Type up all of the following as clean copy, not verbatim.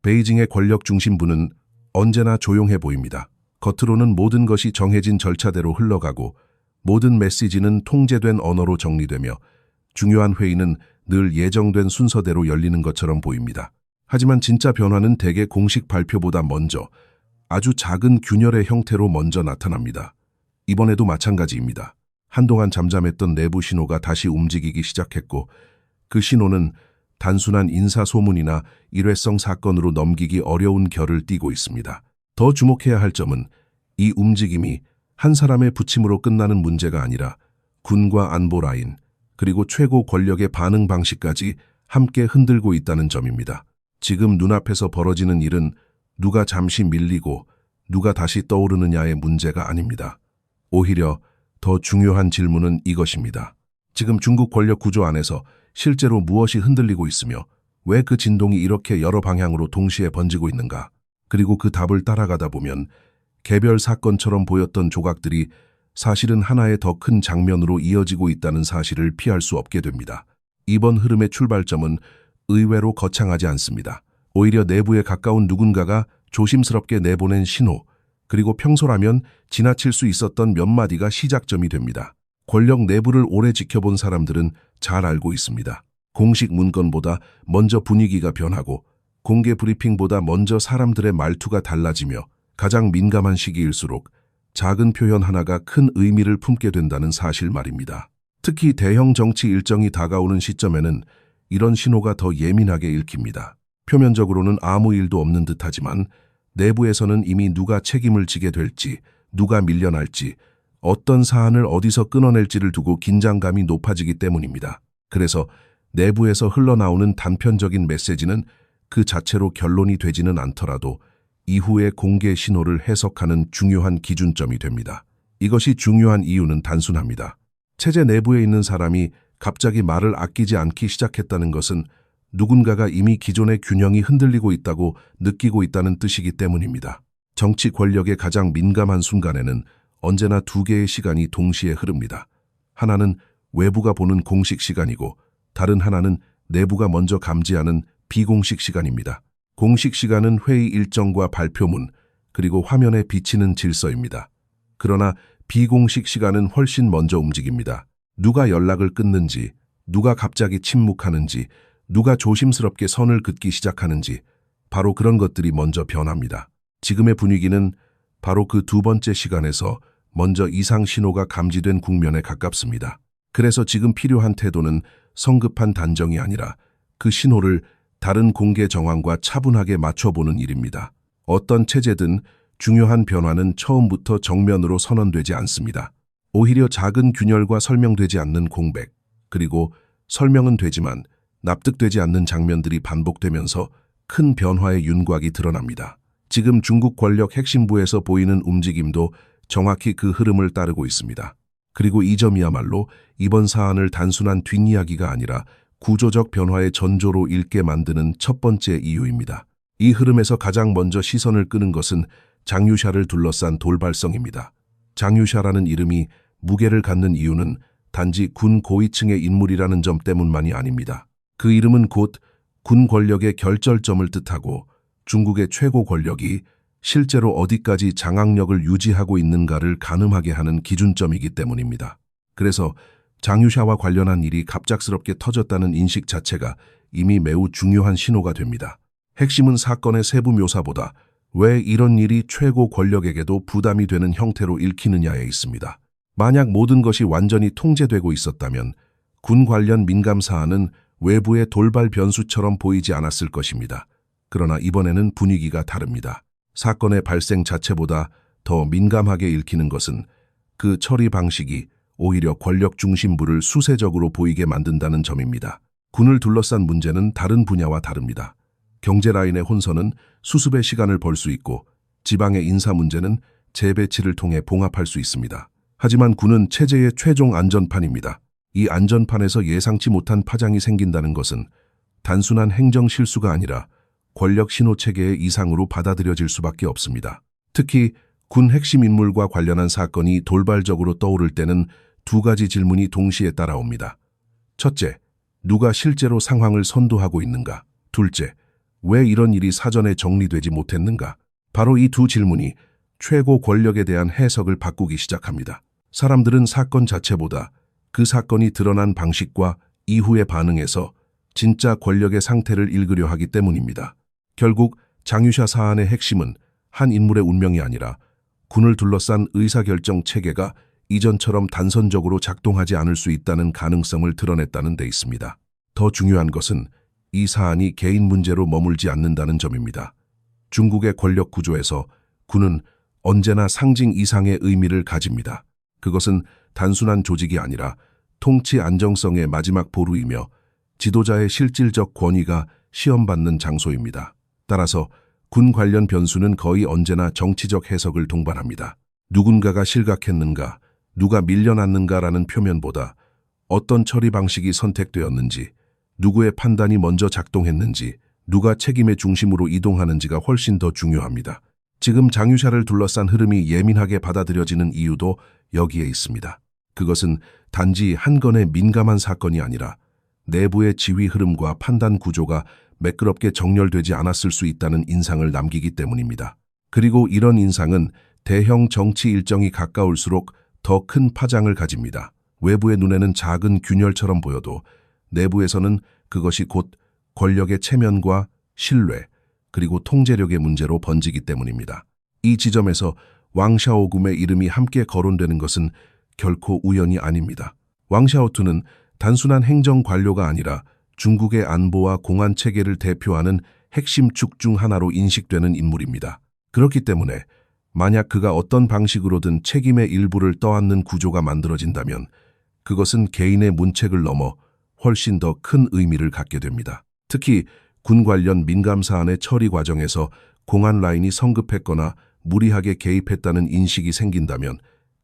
베이징의 권력 중심부는 언제나 조용해 보입니다. 겉으로는 모든 것이 정해진 절차대로 흘러가고 모든 메시지는 통제된 언어로 정리되며 중요한 회의는 늘 예정된 순서대로 열리는 것처럼 보입니다. 하지만 진짜 변화는 대개 공식 발표보다 먼저 아주 작은 균열의 형태로 먼저 나타납니다. 이번에도 마찬가지입니다. 한동안 잠잠했던 내부 신호가 다시 움직이기 시작했고 그 신호는 단순한 인사소문이나 일회성 사건으로 넘기기 어려운 결을 띠고 있습니다. 더 주목해야 할 점은 이 움직임이 한 사람의 부침으로 끝나는 문제가 아니라 군과 안보 라인, 그리고 최고 권력의 반응 방식까지 함께 흔들고 있다는 점입니다. 지금 눈앞에서 벌어지는 일은 누가 잠시 밀리고 누가 다시 떠오르느냐의 문제가 아닙니다. 오히려 더 중요한 질문은 이것입니다. 지금 중국 권력 구조 안에서 실제로 무엇이 흔들리고 있으며 왜 그 진동이 이렇게 여러 방향으로 동시에 번지고 있는가? 그리고 그 답을 따라가다 보면 개별 사건처럼 보였던 조각들이 사실은 하나의 더 큰 장면으로 이어지고 있다는 사실을 피할 수 없게 됩니다. 이번 흐름의 출발점은 의외로 거창하지 않습니다. 오히려 내부에 가까운 누군가가 조심스럽게 내보낸 신호, 그리고 평소라면 지나칠 수 있었던 몇 마디가 시작점이 됩니다. 권력 내부를 오래 지켜본 사람들은 잘 알고 있습니다. 공식 문건보다 먼저 분위기가 변하고 공개 브리핑보다 먼저 사람들의 말투가 달라지며 가장 민감한 시기일수록 작은 표현 하나가 큰 의미를 품게 된다는 사실 말입니다. 특히 대형 정치 일정이 다가오는 시점에는 이런 신호가 더 예민하게 읽힙니다. 표면적으로는 아무 일도 없는 듯하지만 내부에서는 이미 누가 책임을 지게 될지, 누가 밀려날지, 어떤 사안을 어디서 끊어낼지를 두고 긴장감이 높아지기 때문입니다. 그래서 내부에서 흘러나오는 단편적인 메시지는 그 자체로 결론이 되지는 않더라도 이후의 공개 신호를 해석하는 중요한 기준점이 됩니다. 이것이 중요한 이유는 단순합니다. 체제 내부에 있는 사람이 갑자기 말을 아끼지 않기 시작했다는 것은 누군가가 이미 기존의 균형이 흔들리고 있다고 느끼고 있다는 뜻이기 때문입니다. 정치 권력의 가장 민감한 순간에는 언제나 두 개의 시간이 동시에 흐릅니다. 하나는 외부가 보는 공식 시간이고 다른 하나는 내부가 먼저 감지하는 비공식 시간입니다. 공식 시간은 회의 일정과 발표문, 그리고 화면에 비치는 질서입니다. 그러나 비공식 시간은 훨씬 먼저 움직입니다. 누가 연락을 끊는지, 누가 갑자기 침묵하는지, 누가 조심스럽게 선을 긋기 시작하는지, 바로 그런 것들이 먼저 변합니다. 지금의 분위기는 바로 그 두 번째 시간에서 먼저 이상 신호가 감지된 국면에 가깝습니다. 그래서 지금 필요한 태도는 성급한 단정이 아니라 그 신호를 다른 공개 정황과 차분하게 맞춰보는 일입니다. 어떤 체제든 중요한 변화는 처음부터 정면으로 선언되지 않습니다. 오히려 작은 균열과 설명되지 않는 공백, 그리고 설명은 되지만 납득되지 않는 장면들이 반복되면서 큰 변화의 윤곽이 드러납니다. 지금 중국 권력 핵심부에서 보이는 움직임도 정확히 그 흐름을 따르고 있습니다. 그리고 이 점이야말로 이번 사안을 단순한 뒷이야기가 아니라 구조적 변화의 전조로 읽게 만드는 첫 번째 이유입니다. 이 흐름에서 가장 먼저 시선을 끄는 것은 장유샤를 둘러싼 돌발성입니다. 장유샤라는 이름이 무게를 갖는 이유는 단지 군 고위층의 인물이라는 점 때문만이 아닙니다. 그 이름은 곧 군 권력의 결절점을 뜻하고 중국의 최고 권력이 실제로 어디까지 장악력을 유지하고 있는가를 가늠하게 하는 기준점이기 때문입니다. 그래서 장유샤와 관련한 일이 갑작스럽게 터졌다는 인식 자체가 이미 매우 중요한 신호가 됩니다. 핵심은 사건의 세부 묘사보다 왜 이런 일이 최고 권력에게도 부담이 되는 형태로 읽히느냐에 있습니다. 만약 모든 것이 완전히 통제되고 있었다면 군 관련 민감 사안은 외부의 돌발 변수처럼 보이지 않았을 것입니다. 그러나 이번에는 분위기가 다릅니다. 사건의 발생 자체보다 더 민감하게 읽히는 것은 그 처리 방식이 오히려 권력 중심부를 수세적으로 보이게 만든다는 점입니다. 군을 둘러싼 문제는 다른 분야와 다릅니다. 경제 라인의 혼선은 수습의 시간을 벌 수 있고 지방의 인사 문제는 재배치를 통해 봉합할 수 있습니다. 하지만 군은 체제의 최종 안전판입니다. 이 안전판에서 예상치 못한 파장이 생긴다는 것은 단순한 행정 실수가 아니라 권력 신호 체계의 이상으로 받아들여질 수밖에 없습니다. 특히 군 핵심 인물과 관련한 사건이 돌발적으로 떠오를 때는 두 가지 질문이 동시에 따라옵니다. 첫째, 누가 실제로 상황을 선도하고 있는가? 둘째, 왜 이런 일이 사전에 정리되지 못했는가? 바로 이 두 질문이 최고 권력에 대한 해석을 바꾸기 시작합니다. 사람들은 사건 자체보다 그 사건이 드러난 방식과 이후의 반응에서 진짜 권력의 상태를 읽으려 하기 때문입니다. 결국 장유샤 사안의 핵심은 한 인물의 운명이 아니라 군을 둘러싼 의사결정 체계가 이전처럼 단선적으로 작동하지 않을 수 있다는 가능성을 드러냈다는 데 있습니다. 더 중요한 것은 이 사안이 개인 문제로 머물지 않는다는 점입니다. 중국의 권력 구조에서 군은 언제나 상징 이상의 의미를 가집니다. 그것은 단순한 조직이 아니라 통치 안정성의 마지막 보루이며 지도자의 실질적 권위가 시험받는 장소입니다. 따라서 군 관련 변수는 거의 언제나 정치적 해석을 동반합니다. 누군가가 실각했는가, 누가 밀려났는가라는 표면보다 어떤 처리 방식이 선택되었는지, 누구의 판단이 먼저 작동했는지, 누가 책임의 중심으로 이동하는지가 훨씬 더 중요합니다. 지금 장유샤를 둘러싼 흐름이 예민하게 받아들여지는 이유도 여기에 있습니다. 그것은 단지 한 건의 민감한 사건이 아니라 내부의 지휘 흐름과 판단 구조가 매끄럽게 정렬되지 않았을 수 있다는 인상을 남기기 때문입니다. 그리고 이런 인상은 대형 정치 일정이 가까울수록 더 큰 파장을 가집니다. 외부의 눈에는 작은 균열처럼 보여도 내부에서는 그것이 곧 권력의 체면과 신뢰, 그리고 통제력의 문제로 번지기 때문입니다. 이 지점에서 왕샤오금의 이름이 함께 거론되는 것은 결코 우연이 아닙니다. 왕샤오투는 단순한 행정 관료가 아니라 중국의 안보와 공안 체계를 대표하는 핵심 축 중 하나로 인식되는 인물입니다. 그렇기 때문에 만약 그가 어떤 방식으로든 책임의 일부를 떠안는 구조가 만들어진다면 그것은 개인의 문책을 넘어 훨씬 더 큰 의미를 갖게 됩니다. 특히 군 관련 민감 사안의 처리 과정에서 공안 라인이 성급했거나 무리하게 개입했다는 인식이 생긴다면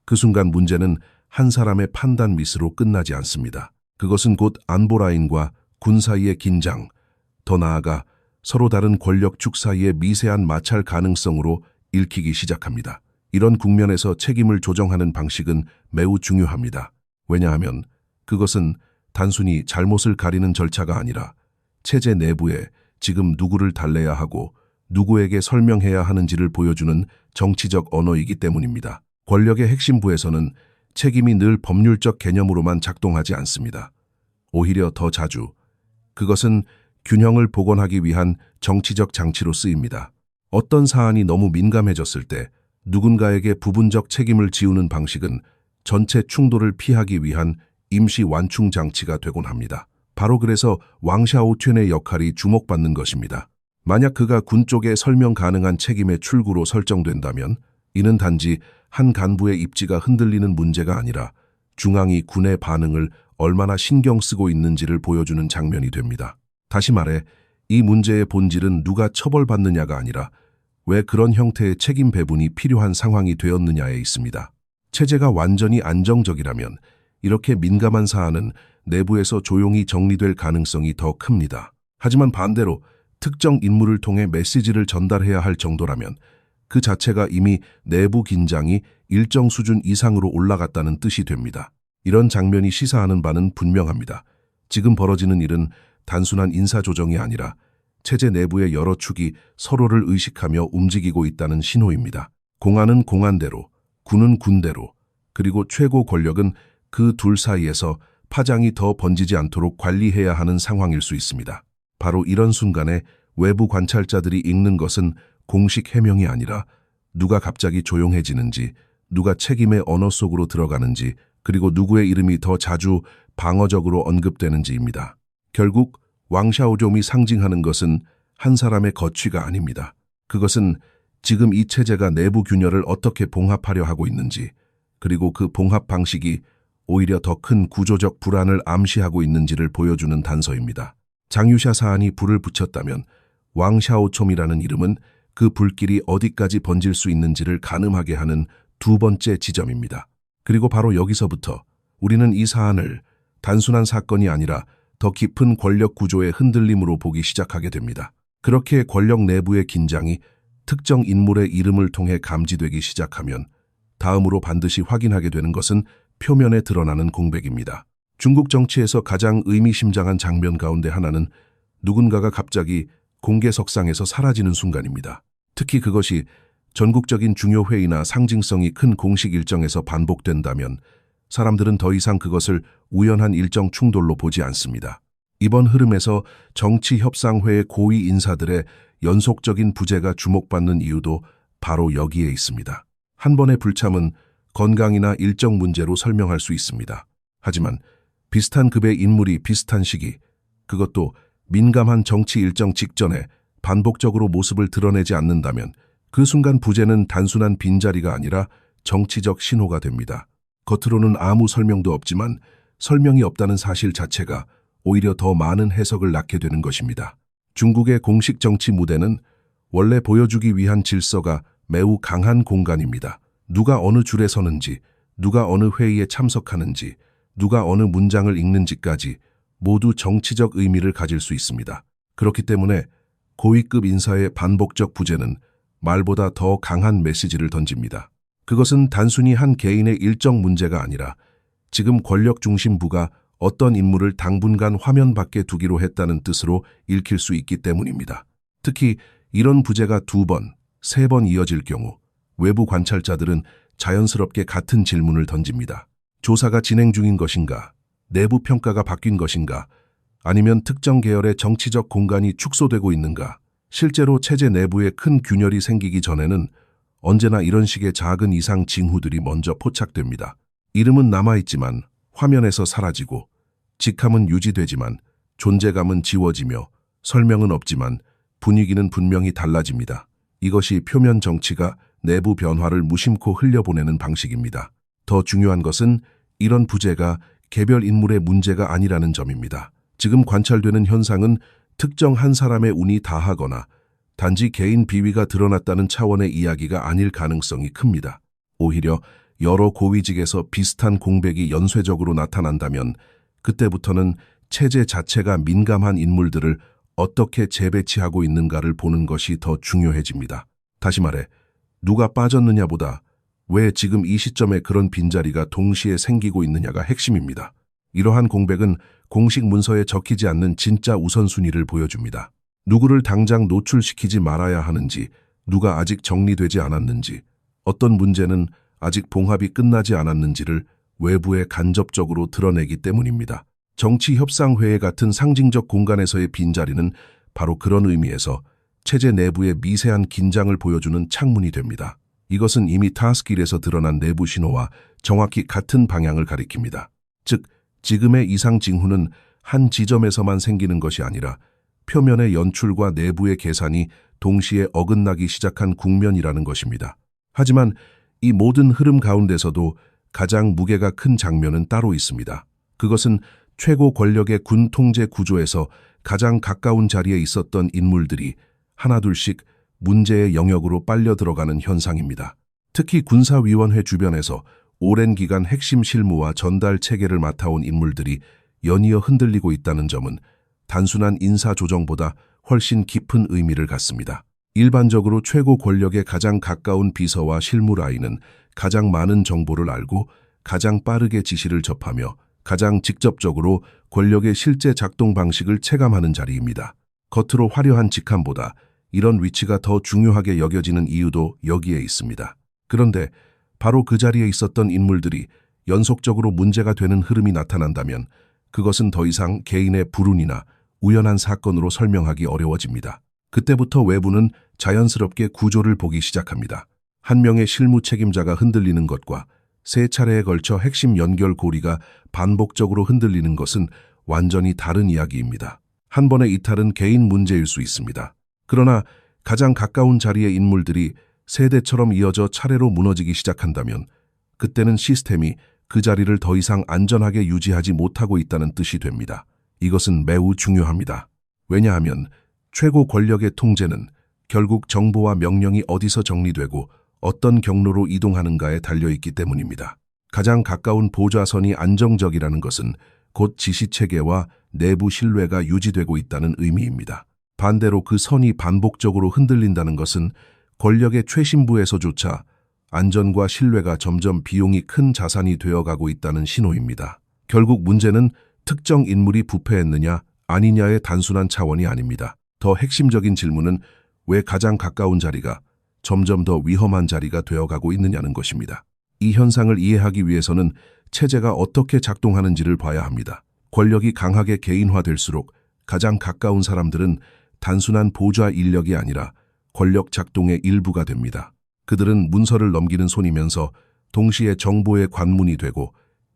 그 순간 문제는 한 사람의 판단 미스로 끝나지 않습니다. 그것은 곧 안보 라인과 군 사이의 긴장, 더 나아가 서로 다른 권력 축 사이의 미세한 마찰 가능성으로 읽히기 시작합니다. 이런 국면에서 책임을 조정하는 방식은 매우 중요합니다. 왜냐하면 그것은 단순히 잘못을 가리는 절차가 아니라 체제 내부에 지금 누구를 달래야 하고 누구에게 설명해야 하는지를 보여주는 정치적 언어이기 때문입니다. 권력의 핵심부에서는 책임이 늘 법률적 개념으로만 작동하지 않습니다. 오히려 더 자주 그것은 균형을 복원하기 위한 정치적 장치로 쓰입니다. 어떤 사안이 너무 민감해졌을 때 누군가에게 부분적 책임을 지우는 방식은 전체 충돌을 피하기 위한 임시 완충 장치가 되곤 합니다. 바로 그래서 왕샤오튠의 역할이 주목받는 것입니다. 만약 그가 군 쪽에 설명 가능한 책임의 출구로 설정된다면 이는 단지 한 간부의 입지가 흔들리는 문제가 아니라 중앙이 군의 반응을 얼마나 신경 쓰고 있는지를 보여주는 장면이 됩니다. 다시 말해 이 문제의 본질은 누가 처벌받느냐가 아니라 왜 그런 형태의 책임 배분이 필요한 상황이 되었느냐에 있습니다. 체제가 완전히 안정적이라면 이렇게 민감한 사안은 내부에서 조용히 정리될 가능성이 더 큽니다. 하지만 반대로 특정 인물을 통해 메시지를 전달해야 할 정도라면 그 자체가 이미 내부 긴장이 일정 수준 이상으로 올라갔다는 뜻이 됩니다. 이런 장면이 시사하는 바는 분명합니다. 지금 벌어지는 일은 단순한 인사조정이 아니라 체제 내부의 여러 축이 서로를 의식하며 움직이고 있다는 신호입니다. 공안은 공안대로, 군은 군대로, 그리고 최고 권력은 그 둘 사이에서 파장이 더 번지지 않도록 관리해야 하는 상황일 수 있습니다. 바로 이런 순간에 외부 관찰자들이 읽는 것은 공식 해명이 아니라 누가 갑자기 조용해지는지, 누가 책임의 언어 속으로 들어가는지, 그리고 누구의 이름이 더 자주 방어적으로 언급되는지입니다. 결국 왕샤오좀이 상징하는 것은 한 사람의 거취가 아닙니다. 그것은 지금 이 체제가 내부 균열을 어떻게 봉합하려 하고 있는지, 그리고 그 봉합 방식이 오히려 더 큰 구조적 불안을 암시하고 있는지를 보여주는 단서입니다. 장유샤 사안이 불을 붙였다면 왕샤오촘이라는 이름은 그 불길이 어디까지 번질 수 있는지를 가늠하게 하는 두 번째 지점입니다. 그리고 바로 여기서부터 우리는 이 사안을 단순한 사건이 아니라 더 깊은 권력 구조의 흔들림으로 보기 시작하게 됩니다. 그렇게 권력 내부의 긴장이 특정 인물의 이름을 통해 감지되기 시작하면 다음으로 반드시 확인하게 되는 것은 표면에 드러나는 공백입니다. 중국 정치에서 가장 의미심장한 장면 가운데 하나는 누군가가 갑자기 공개석상에서 사라지는 순간입니다. 특히 그것이 전국적인 중요 회의나 상징성이 큰 공식 일정에서 반복된다면 사람들은 더 이상 그것을 우연한 일정 충돌로 보지 않습니다. 이번 흐름에서 정치협상회의 고위 인사들의 연속적인 부재가 주목받는 이유도 바로 여기에 있습니다. 한 번의 불참은 건강이나 일정 문제로 설명할 수 있습니다. 하지만 비슷한 급의 인물이 비슷한 시기, 그것도 민감한 정치 일정 직전에 반복적으로 모습을 드러내지 않는다면 그 순간 부재는 단순한 빈자리가 아니라 정치적 신호가 됩니다. 겉으로는 아무 설명도 없지만 설명이 없다는 사실 자체가 오히려 더 많은 해석을 낳게 되는 것입니다. 중국의 공식 정치 무대는 원래 보여주기 위한 질서가 매우 강한 공간입니다. 누가 어느 줄에 서는지, 누가 어느 회의에 참석하는지, 누가 어느 문장을 읽는지까지 모두 정치적 의미를 가질 수 있습니다. 그렇기 때문에 고위급 인사의 반복적 부재는 말보다 더 강한 메시지를 던집니다. 그것은 단순히 한 개인의 일정 문제가 아니라 지금 권력 중심부가 어떤 인물을 당분간 화면 밖에 두기로 했다는 뜻으로 읽힐 수 있기 때문입니다. 특히 이런 부재가 2번, 3번 이어질 경우 외부 관찰자들은 자연스럽게 같은 질문을 던집니다. 조사가 진행 중인 것인가? 내부 평가가 바뀐 것인가? 아니면 특정 계열의 정치적 공간이 축소되고 있는가? 실제로 체제 내부에 큰 균열이 생기기 전에는 언제나 이런 식의 작은 이상 징후들이 먼저 포착됩니다. 이름은 남아있지만 화면에서 사라지고, 직함은 유지되지만 존재감은 지워지며, 설명은 없지만 분위기는 분명히 달라집니다. 이것이 표면 정치가 내부 변화를 무심코 흘려보내는 방식입니다. 더 중요한 것은 이런 부재가 개별 인물의 문제가 아니라는 점입니다. 지금 관찰되는 현상은 특정 한 사람의 운이 다하거나 단지 개인 비위가 드러났다는 차원의 이야기가 아닐 가능성이 큽니다. 오히려 여러 고위직에서 비슷한 공백이 연쇄적으로 나타난다면 그때부터는 체제 자체가 민감한 인물들을 어떻게 재배치하고 있는가를 보는 것이 더 중요해집니다. 다시 말해, 누가 빠졌느냐보다 왜 지금 이 시점에 그런 빈자리가 동시에 생기고 있느냐가 핵심입니다. 이러한 공백은 공식 문서에 적히지 않는 진짜 우선순위를 보여줍니다. 누구를 당장 노출시키지 말아야 하는지, 누가 아직 정리되지 않았는지, 어떤 문제는 아직 봉합이 끝나지 않았는지를 외부에 간접적으로 드러내기 때문입니다. 정치협상회의 같은 상징적 공간에서의 빈자리는 바로 그런 의미에서 체제 내부의 미세한 긴장을 보여주는 창문이 됩니다. 이것은 이미 타스킬에서 드러난 내부 신호와 정확히 같은 방향을 가리킵니다. 즉, 지금의 이상 징후는 한 지점에서만 생기는 것이 아니라 표면의 연출과 내부의 계산이 동시에 어긋나기 시작한 국면이라는 것입니다. 하지만 이 모든 흐름 가운데서도 가장 무게가 큰 장면은 따로 있습니다. 그것은 최고 권력의 군 통제 구조에서 가장 가까운 자리에 있었던 인물들이 하나둘씩 문제의 영역으로 빨려 들어가는 현상입니다. 특히 군사위원회 주변에서 오랜 기간 핵심 실무와 전달 체계를 맡아온 인물들이 연이어 흔들리고 있다는 점은 단순한 인사 조정보다 훨씬 깊은 의미를 갖습니다. 일반적으로 최고 권력에 가장 가까운 비서와 실무 라인은 가장 많은 정보를 알고 가장 빠르게 지시를 접하며 가장 직접적으로 권력의 실제 작동 방식을 체감하는 자리입니다. 겉으로 화려한 직함보다 이런 위치가 더 중요하게 여겨지는 이유도 여기에 있습니다. 그런데 바로 그 자리에 있었던 인물들이 연속적으로 문제가 되는 흐름이 나타난다면 그것은 더 이상 개인의 불운이나 우연한 사건으로 설명하기 어려워집니다. 그때부터 외부는 자연스럽게 구조를 보기 시작합니다. 한 명의 실무 책임자가 흔들리는 것과 세 차례에 걸쳐 핵심 연결 고리가 반복적으로 흔들리는 것은 완전히 다른 이야기입니다. 한 번의 이탈은 개인 문제일 수 있습니다. 그러나 가장 가까운 자리의 인물들이 세대처럼 이어져 차례로 무너지기 시작한다면 그때는 시스템이 그 자리를 더 이상 안전하게 유지하지 못하고 있다는 뜻이 됩니다. 이것은 매우 중요합니다. 왜냐하면 최고 권력의 통제는 결국 정보와 명령이 어디서 정리되고 어떤 경로로 이동하는가에 달려있기 때문입니다. 가장 가까운 보좌선이 안정적이라는 것은 곧 지시체계와 내부 신뢰가 유지되고 있다는 의미입니다. 반대로 그 선이 반복적으로 흔들린다는 것은 권력의 최신부에서조차 안전과 신뢰가 점점 비용이 큰 자산이 되어가고 있다는 신호입니다. 결국 문제는 특정 인물이 부패했느냐 아니냐의 단순한 차원이 아닙니다. 더 핵심적인 질문은 왜 가장 가까운 자리가 점점 더 위험한 자리가 되어가고 있느냐는 것입니다. 이 현상을 이해하기 위해서는 체제가 어떻게 작동하는지를 봐야 합니다. 권력이 강하게 개인화될수록 가장 가까운 사람들은 단순한 보좌 인력이 아니라 권력 작동의 일부가 됩니다. 그들은 문서를 넘기는 손이면서 동시에 정보의 관문이 되고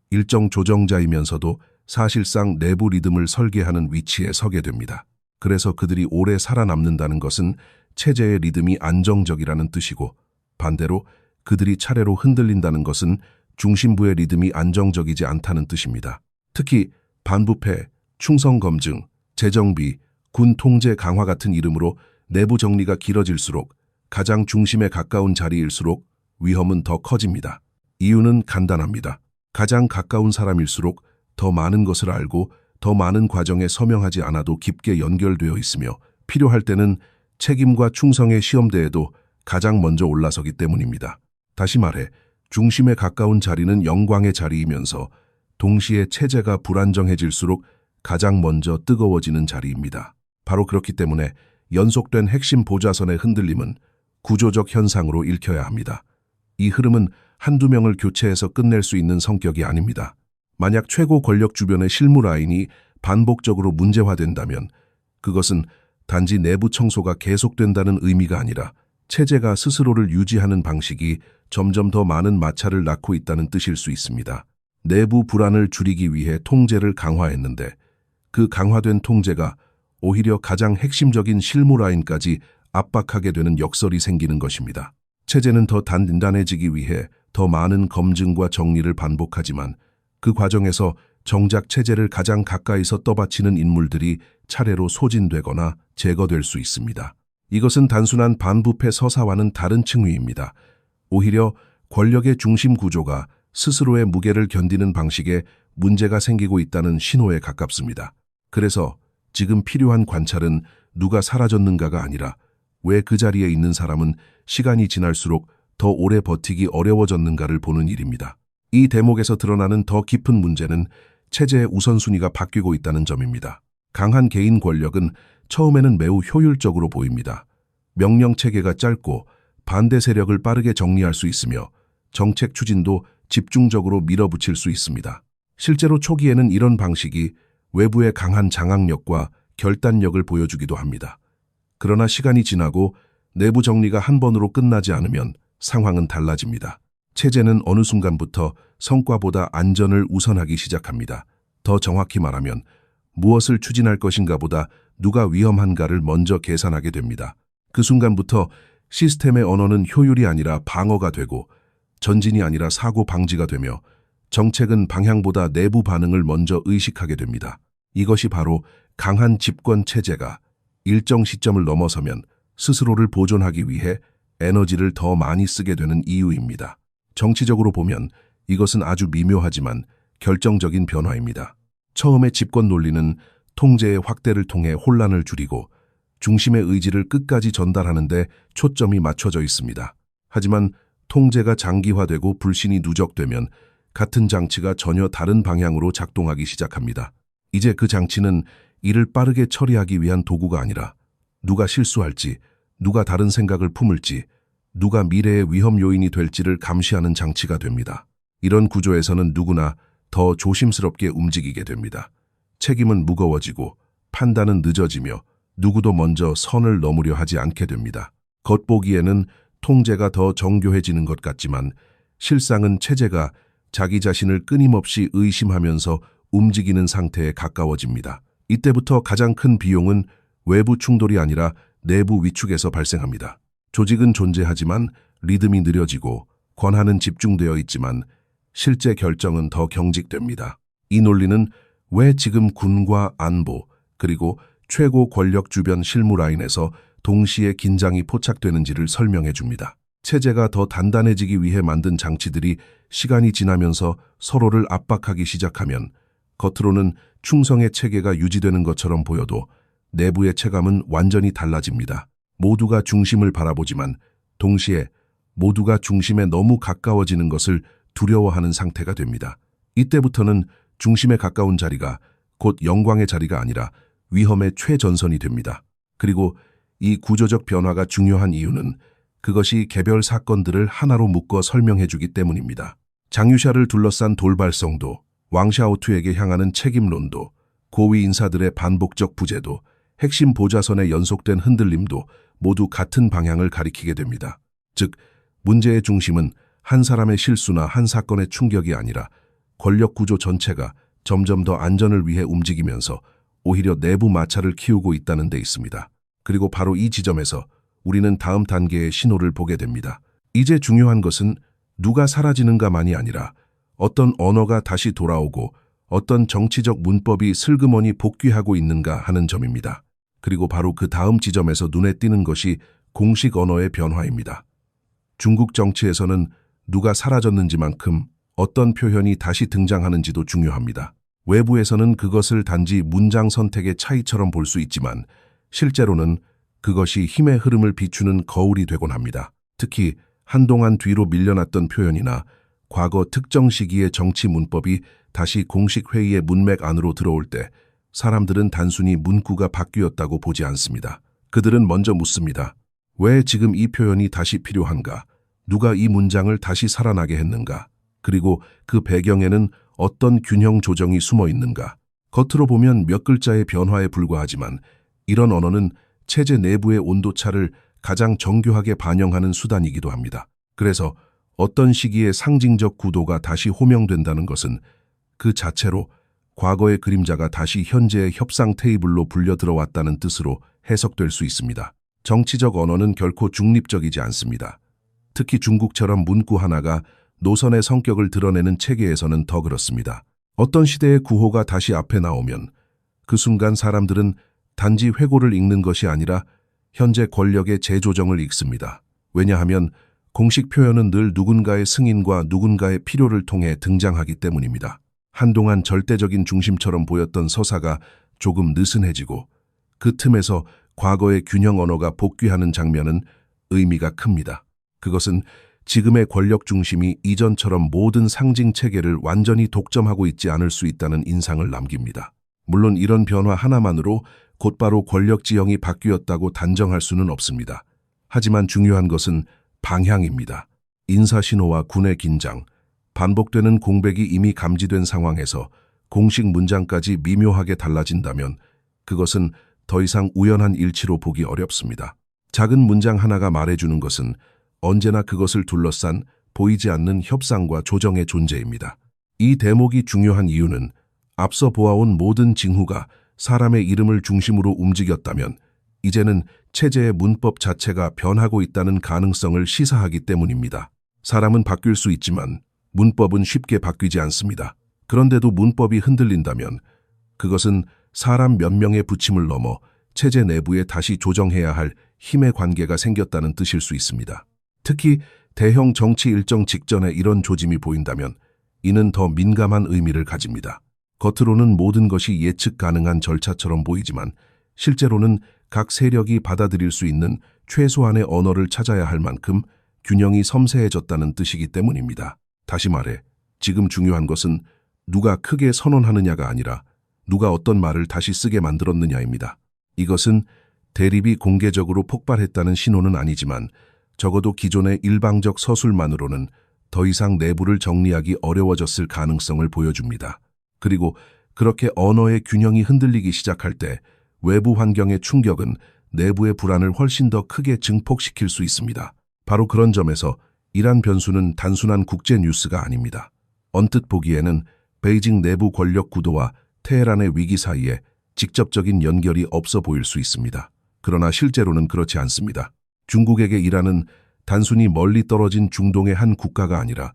일정 조정자이면서도 사실상 내부 리듬을 설계하는 위치에 서게 됩니다. 그래서 그들이 오래 살아남는다는 것은 체제의 리듬이 안정적이라는 뜻이고, 반대로 그들이 차례로 흔들린다는 것은 중심부의 리듬이 안정적이지 않다는 뜻입니다. 특히 반부패, 충성검증, 재정비, 군 통제 강화 같은 이름으로 내부 정리가 길어질수록 가장 중심에 가까운 자리일수록 위험은 더 커집니다. 이유는 간단합니다. 가장 가까운 사람일수록 더 많은 것을 알고 더 많은 과정에 서명하지 않아도 깊게 연결되어 있으며 필요할 때는 책임과 충성의 시험대에도 가장 먼저 올라서기 때문입니다. 다시 말해 중심에 가까운 자리는 영광의 자리이면서 동시에 체제가 불안정해질수록 가장 먼저 뜨거워지는 자리입니다. 바로 그렇기 때문에 연속된 핵심 보좌선의 흔들림은 구조적 현상으로 읽혀야 합니다. 이 흐름은 한두 명을 교체해서 끝낼 수 있는 성격이 아닙니다. 만약 최고 권력 주변의 실무 라인이 반복적으로 문제화된다면 그것은 단지 내부 청소가 계속된다는 의미가 아니라 체제가 스스로를 유지하는 방식이 점점 더 많은 마찰을 낳고 있다는 뜻일 수 있습니다. 내부 불안을 줄이기 위해 통제를 강화했는데 그 강화된 통제가 오히려 가장 핵심적인 실무 라인까지 압박하게 되는 역설이 생기는 것입니다. 체제는 더 단단해지기 위해 더 많은 검증과 정리를 반복하지만 그 과정에서 정작 체제를 가장 가까이서 떠받치는 인물들이 차례로 소진되거나 제거될 수 있습니다. 이것은 단순한 반부패 서사와는 다른 층위입니다. 오히려 권력의 중심 구조가 스스로의 무게를 견디는 방식에 문제가 생기고 있다는 신호에 가깝습니다. 그래서 지금 필요한 관찰은 누가 사라졌는가가 아니라 왜 그 자리에 있는 사람은 시간이 지날수록 더 오래 버티기 어려워졌는가를 보는 일입니다. 이 대목에서 드러나는 더 깊은 문제는 체제의 우선순위가 바뀌고 있다는 점입니다. 강한 개인 권력은 처음에는 매우 효율적으로 보입니다. 명령 체계가 짧고 반대 세력을 빠르게 정리할 수 있으며 정책 추진도 집중적으로 밀어붙일 수 있습니다. 실제로 초기에는 이런 방식이 외부의 강한 장악력과 결단력을 보여주기도 합니다. 그러나 시간이 지나고 내부 정리가 한 번으로 끝나지 않으면 상황은 달라집니다. 체제는 어느 순간부터 성과보다 안전을 우선하기 시작합니다. 더 정확히 말하면 무엇을 추진할 것인가 보다 누가 위험한가를 먼저 계산하게 됩니다. 그 순간부터 시스템의 언어는 효율이 아니라 방어가 되고 전진이 아니라 사고 방지가 되며 정책은 방향보다 내부 반응을 먼저 의식하게 됩니다. 이것이 바로 강한 집권 체제가 일정 시점을 넘어서면 스스로를 보존하기 위해 에너지를 더 많이 쓰게 되는 이유입니다. 정치적으로 보면 이것은 아주 미묘하지만 결정적인 변화입니다. 처음에 집권 논리는 통제의 확대를 통해 혼란을 줄이고 중심의 의지를 끝까지 전달하는 데 초점이 맞춰져 있습니다. 하지만 통제가 장기화되고 불신이 누적되면 같은 장치가 전혀 다른 방향으로 작동하기 시작합니다. 이제 그 장치는 이를 빠르게 처리하기 위한 도구가 아니라 누가 실수할지, 누가 다른 생각을 품을지, 누가 미래의 위험 요인이 될지를 감시하는 장치가 됩니다. 이런 구조에서는 누구나 더 조심스럽게 움직이게 됩니다. 책임은 무거워지고 판단은 늦어지며 누구도 먼저 선을 넘으려 하지 않게 됩니다. 겉보기에는 통제가 더 정교해지는 것 같지만 실상은 체제가 자기 자신을 끊임없이 의심하면서 움직이는 상태에 가까워집니다. 이때부터 가장 큰 비용은 외부 충돌이 아니라 내부 위축에서 발생합니다. 조직은 존재하지만 리듬이 느려지고 권한은 집중되어 있지만 실제 결정은 더 경직됩니다. 이 논리는 왜 지금 군과 안보 그리고 최고 권력 주변 실무 라인에서 동시에 긴장이 포착되는지를 설명해 줍니다. 체제가 더 단단해지기 위해 만든 장치들이 시간이 지나면서 서로를 압박하기 시작하면 겉으로는 충성의 체계가 유지되는 것처럼 보여도 내부의 체감은 완전히 달라집니다. 모두가 중심을 바라보지만 동시에 모두가 중심에 너무 가까워지는 것을 두려워하는 상태가 됩니다. 이때부터는 중심에 가까운 자리가 곧 영광의 자리가 아니라 위험의 최전선이 됩니다. 그리고 이 구조적 변화가 중요한 이유는 그것이 개별 사건들을 하나로 묶어 설명해주기 때문입니다. 장유샤를 둘러싼 돌발성도, 왕샤오투에게 향하는 책임론도, 고위 인사들의 반복적 부재도, 핵심 보좌선의 연속된 흔들림도 모두 같은 방향을 가리키게 됩니다. 즉, 문제의 중심은 한 사람의 실수나 한 사건의 충격이 아니라 권력 구조 전체가 점점 더 안전을 위해 움직이면서 오히려 내부 마찰을 키우고 있다는 데 있습니다. 그리고 바로 이 지점에서 우리는 다음 단계의 신호를 보게 됩니다. 이제 중요한 것은 누가 사라지는가만이 아니라 어떤 언어가 다시 돌아오고 어떤 정치적 문법이 슬그머니 복귀하고 있는가 하는 점입니다. 그리고 바로 그 다음 지점에서 눈에 띄는 것이 공식 언어의 변화입니다. 중국 정치에서는 누가 사라졌는지만큼 어떤 표현이 다시 등장하는지도 중요합니다. 외부에서는 그것을 단지 문장 선택의 차이처럼 볼 수 있지만 실제로는 그것이 힘의 흐름을 비추는 거울이 되곤 합니다. 특히 한동안 뒤로 밀려났던 표현이나 과거 특정 시기의 정치 문법이 다시 공식 회의의 문맥 안으로 들어올 때 사람들은 단순히 문구가 바뀌었다고 보지 않습니다. 그들은 먼저 묻습니다. 왜 지금 이 표현이 다시 필요한가? 누가 이 문장을 다시 살아나게 했는가? 그리고 그 배경에는 어떤 균형 조정이 숨어 있는가? 겉으로 보면 몇 글자의 변화에 불과하지만 이런 언어는 체제 내부의 온도차를 가장 정교하게 반영하는 수단이기도 합니다. 그래서 어떤 시기에 상징적 구도가 다시 호명된다는 것은 그 자체로 과거의 그림자가 다시 현재의 협상 테이블로 불려 들어왔다는 뜻으로 해석될 수 있습니다. 정치적 언어는 결코 중립적이지 않습니다. 특히 중국처럼 문구 하나가 노선의 성격을 드러내는 체계에서는 더 그렇습니다. 어떤 시대의 구호가 다시 앞에 나오면 그 순간 사람들은 단지 회고를 읽는 것이 아니라 현재 권력의 재조정을 읽습니다. 왜냐하면 공식 표현은 늘 누군가의 승인과 누군가의 필요를 통해 등장하기 때문입니다. 한동안 절대적인 중심처럼 보였던 서사가 조금 느슨해지고 그 틈에서 과거의 균형 언어가 복귀하는 장면은 의미가 큽니다. 그것은 지금의 권력 중심이 이전처럼 모든 상징 체계를 완전히 독점하고 있지 않을 수 있다는 인상을 남깁니다. 물론 이런 변화 하나만으로 곧바로 권력 지형이 바뀌었다고 단정할 수는 없습니다. 하지만 중요한 것은 방향입니다. 인사 신호와 군의 긴장, 반복되는 공백이 이미 감지된 상황에서 공식 문장까지 미묘하게 달라진다면 그것은 더 이상 우연한 일치로 보기 어렵습니다. 작은 문장 하나가 말해주는 것은 언제나 그것을 둘러싼 보이지 않는 협상과 조정의 존재입니다. 이 대목이 중요한 이유는 앞서 보아온 모든 징후가 사람의 이름을 중심으로 움직였다면 이제는 체제의 문법 자체가 변하고 있다는 가능성을 시사하기 때문입니다. 사람은 바뀔 수 있지만 문법은 쉽게 바뀌지 않습니다. 그런데도 문법이 흔들린다면 그것은 사람 몇 명의 부침을 넘어 체제 내부에 다시 조정해야 할 힘의 관계가 생겼다는 뜻일 수 있습니다. 특히 대형 정치 일정 직전에 이런 조짐이 보인다면 이는 더 민감한 의미를 가집니다. 겉으로는 모든 것이 예측 가능한 절차처럼 보이지만 실제로는 각 세력이 받아들일 수 있는 최소한의 언어를 찾아야 할 만큼 균형이 섬세해졌다는 뜻이기 때문입니다. 다시 말해, 지금 중요한 것은 누가 크게 선언하느냐가 아니라 누가 어떤 말을 다시 쓰게 만들었느냐입니다. 이것은 대립이 공개적으로 폭발했다는 신호는 아니지만 적어도 기존의 일방적 서술만으로는 더 이상 내부를 정리하기 어려워졌을 가능성을 보여줍니다. 그리고 그렇게 언어의 균형이 흔들리기 시작할 때 외부 환경의 충격은 내부의 불안을 훨씬 더 크게 증폭시킬 수 있습니다. 바로 그런 점에서 이란 변수는 단순한 국제 뉴스가 아닙니다. 언뜻 보기에는 베이징 내부 권력 구도와 테헤란의 위기 사이에 직접적인 연결이 없어 보일 수 있습니다. 그러나 실제로는 그렇지 않습니다. 중국에게 이란은 단순히 멀리 떨어진 중동의 한 국가가 아니라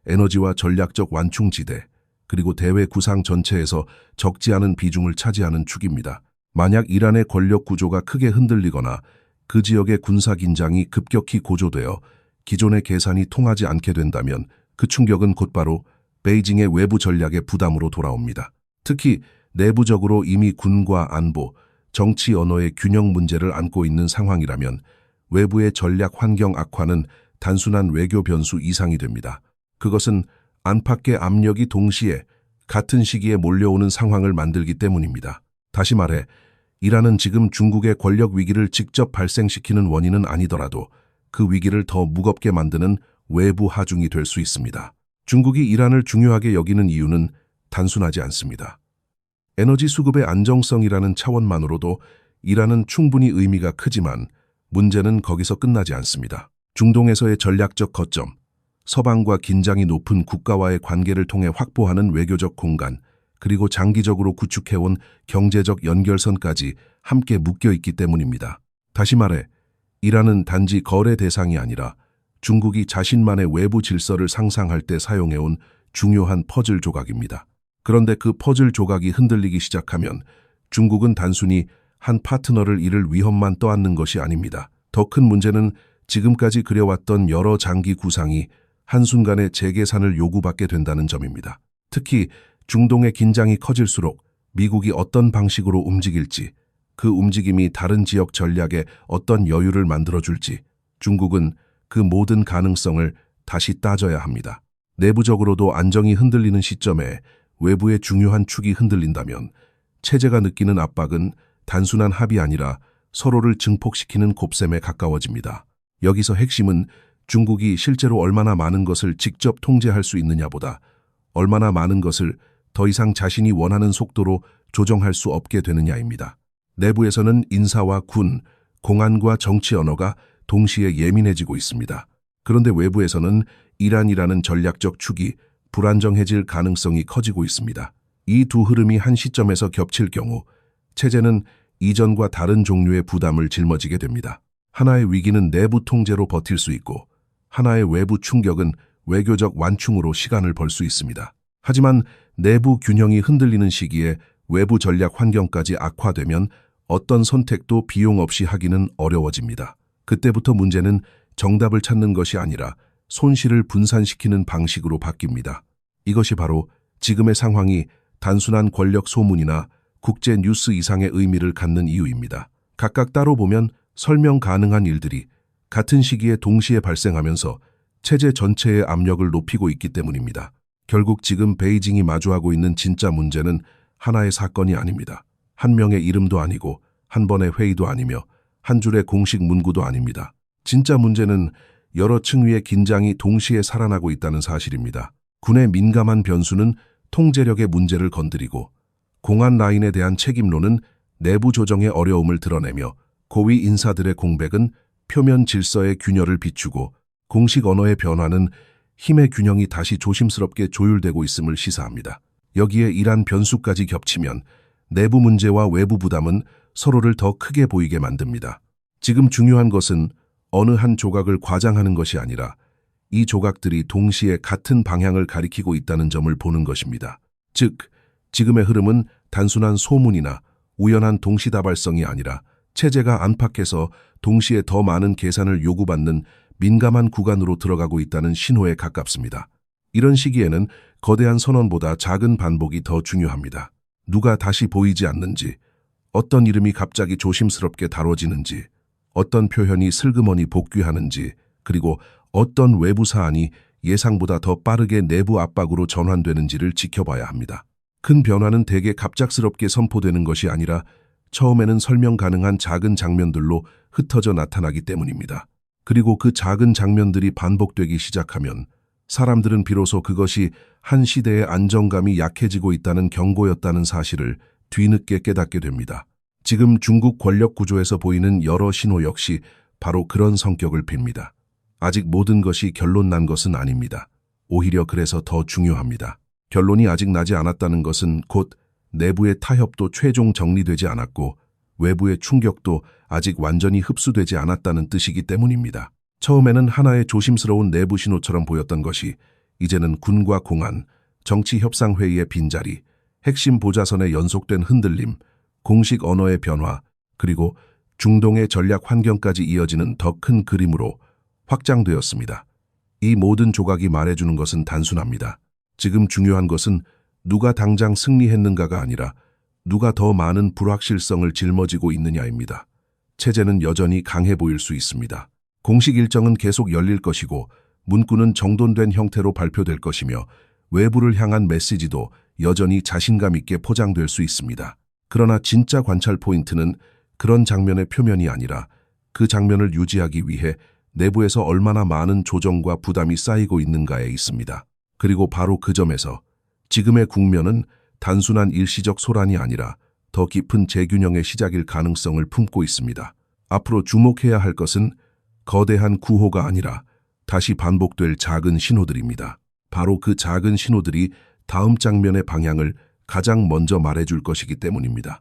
에너지와 전략적 완충지대, 그리고 대외 구상 전체에서 적지 않은 비중을 차지하는 축입니다. 만약 이란의 권력 구조가 크게 흔들리거나 그 지역의 군사 긴장이 급격히 고조되어 기존의 계산이 통하지 않게 된다면 그 충격은 곧바로 베이징의 외부 전략의 부담으로 돌아옵니다. 특히 내부적으로 이미 군과 안보, 정치 언어의 균형 문제를 안고 있는 상황이라면 외부의 전략 환경 악화는 단순한 외교 변수 이상이 됩니다. 그것은 안팎의 압력이 동시에 같은 시기에 몰려오는 상황을 만들기 때문입니다. 다시 말해, 이란은 지금 중국의 권력 위기를 직접 발생시키는 원인은 아니더라도 그 위기를 더 무겁게 만드는 외부 하중이 될 수 있습니다. 중국이 이란을 중요하게 여기는 이유는 단순하지 않습니다. 에너지 수급의 안정성이라는 차원만으로도 이란은 충분히 의미가 크지만 문제는 거기서 끝나지 않습니다. 중동에서의 전략적 거점, 서방과 긴장이 높은 국가와의 관계를 통해 확보하는 외교적 공간, 그리고 장기적으로 구축해온 경제적 연결선까지 함께 묶여 있기 때문입니다. 다시 말해, 이란은 단지 거래 대상이 아니라 중국이 자신만의 외부 질서를 상상할 때 사용해온 중요한 퍼즐 조각입니다. 그런데 그 퍼즐 조각이 흔들리기 시작하면 중국은 단순히 한 파트너를 잃을 위험만 떠안는 것이 아닙니다. 더 큰 문제는 지금까지 그려왔던 여러 장기 구상이 한순간에 재계산을 요구받게 된다는 점입니다. 특히 중동의 긴장이 커질수록 미국이 어떤 방식으로 움직일지, 그 움직임이 다른 지역 전략에 어떤 여유를 만들어줄지 중국은 그 모든 가능성을 다시 따져야 합니다. 내부적으로도 안정이 흔들리는 시점에 외부의 중요한 축이 흔들린다면 체제가 느끼는 압박은 단순한 합이 아니라 서로를 증폭시키는 곱셈에 가까워집니다. 여기서 핵심은 중국이 실제로 얼마나 많은 것을 직접 통제할 수 있느냐보다 얼마나 많은 것을 더 이상 자신이 원하는 속도로 조정할 수 없게 되느냐입니다. 내부에서는 인사와 군, 공안과 정치 언어가 동시에 예민해지고 있습니다. 그런데 외부에서는 이란이라는 전략적 축이 불안정해질 가능성이 커지고 있습니다. 이 두 흐름이 한 시점에서 겹칠 경우 체제는 이전과 다른 종류의 부담을 짊어지게 됩니다. 하나의 위기는 내부 통제로 버틸 수 있고 하나의 외부 충격은 외교적 완충으로 시간을 벌 수 있습니다. 하지만 내부 균형이 흔들리는 시기에 외부 전략 환경까지 악화되면 어떤 선택도 비용 없이 하기는 어려워집니다. 그때부터 문제는 정답을 찾는 것이 아니라 손실을 분산시키는 방식으로 바뀝니다. 이것이 바로 지금의 상황이 단순한 권력 소문이나 국제 뉴스 이상의 의미를 갖는 이유입니다. 각각 따로 보면 설명 가능한 일들이 같은 시기에 동시에 발생하면서 체제 전체의 압력을 높이고 있기 때문입니다. 결국 지금 베이징이 마주하고 있는 진짜 문제는 하나의 사건이 아닙니다. 한 명의 이름도 아니고 한 번의 회의도 아니며 한 줄의 공식 문구도 아닙니다. 진짜 문제는 여러 층위의 긴장이 동시에 살아나고 있다는 사실입니다. 군의 민감한 변수는 통제력의 문제를 건드리고 공안 라인에 대한 책임론은 내부 조정의 어려움을 드러내며 고위 인사들의 공백은 표면 질서의 균열을 비추고 공식 언어의 변화는 힘의 균형이 다시 조심스럽게 조율되고 있음을 시사합니다. 여기에 이란 변수까지 겹치면 내부 문제와 외부 부담은 서로를 더 크게 보이게 만듭니다. 지금 중요한 것은 어느 한 조각을 과장하는 것이 아니라 이 조각들이 동시에 같은 방향을 가리키고 있다는 점을 보는 것입니다. 즉, 지금의 흐름은 단순한 소문이나 우연한 동시다발성이 아니라 체제가 안팎에서 동시에 더 많은 계산을 요구받는 민감한 구간으로 들어가고 있다는 신호에 가깝습니다. 이런 시기에는 거대한 선언보다 작은 반복이 더 중요합니다. 누가 다시 보이지 않는지, 어떤 이름이 갑자기 조심스럽게 다뤄지는지, 어떤 표현이 슬그머니 복귀하는지, 그리고 어떤 외부 사안이 예상보다 더 빠르게 내부 압박으로 전환되는지를 지켜봐야 합니다. 큰 변화는 대개 갑작스럽게 선포되는 것이 아니라 처음에는 설명 가능한 작은 장면들로 흩어져 나타나기 때문입니다. 그리고 그 작은 장면들이 반복되기 시작하면 사람들은 비로소 그것이 한 시대의 안정감이 약해지고 있다는 경고였다는 사실을 뒤늦게 깨닫게 됩니다. 지금 중국 권력 구조에서 보이는 여러 신호 역시 바로 그런 성격을 띱니다. 아직 모든 것이 결론 난 것은 아닙니다. 오히려 그래서 더 중요합니다. 결론이 아직 나지 않았다는 것은 곧 내부의 타협도 최종 정리되지 않았고 외부의 충격도 아직 완전히 흡수되지 않았다는 뜻이기 때문입니다. 처음에는 하나의 조심스러운 내부 신호처럼 보였던 것이 이제는 군과 공안, 정치협상회의의 빈자리, 핵심 보좌선의 연속된 흔들림, 공식 언어의 변화, 그리고 중동의 전략 환경까지 이어지는 더 큰 그림으로 확장되었습니다. 이 모든 조각이 말해주는 것은 단순합니다. 지금 중요한 것은 누가 당장 승리했는가가 아니라 누가 더 많은 불확실성을 짊어지고 있느냐입니다. 체제는 여전히 강해 보일 수 있습니다. 공식 일정은 계속 열릴 것이고 문구는 정돈된 형태로 발표될 것이며 외부를 향한 메시지도 여전히 자신감 있게 포장될 수 있습니다. 그러나 진짜 관찰 포인트는 그런 장면의 표면이 아니라 그 장면을 유지하기 위해 내부에서 얼마나 많은 조정과 부담이 쌓이고 있는가에 있습니다. 그리고 바로 그 점에서 지금의 국면은 단순한 일시적 소란이 아니라 더 깊은 재균형의 시작일 가능성을 품고 있습니다. 앞으로 주목해야 할 것은 거대한 구호가 아니라 다시 반복될 작은 신호들입니다. 바로 그 작은 신호들이 다음 장면의 방향을 가장 먼저 말해줄 것이기 때문입니다.